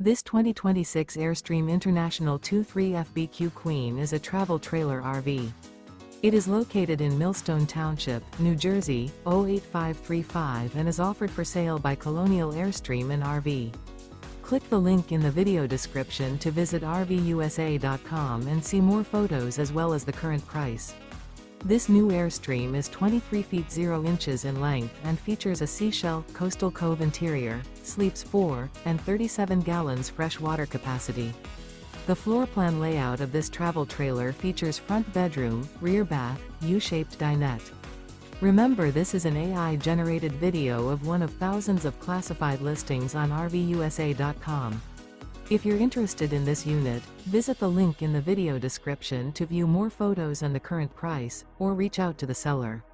This 2026 Airstream International 23FBQ Queen is a travel trailer RV. It is located in Millstone Township, New Jersey, 08535 and is offered for sale by Colonial Airstream RV. Click the link in the video description to visit RVUSA.com and see more photos as well as the current price. This new Airstream is 23 feet 0 inches in length and features a Seashell, coastal cove interior, sleeps 4, and 37 gallons fresh water capacity. The floor plan layout of this travel trailer features front bedroom, rear bath, U-shaped dinette. Remember, this is an AI-generated video of one of thousands of classified listings on RVUSA.com. If you're interested in this unit, visit the link in the video description to view more photos and the current price, or reach out to the seller.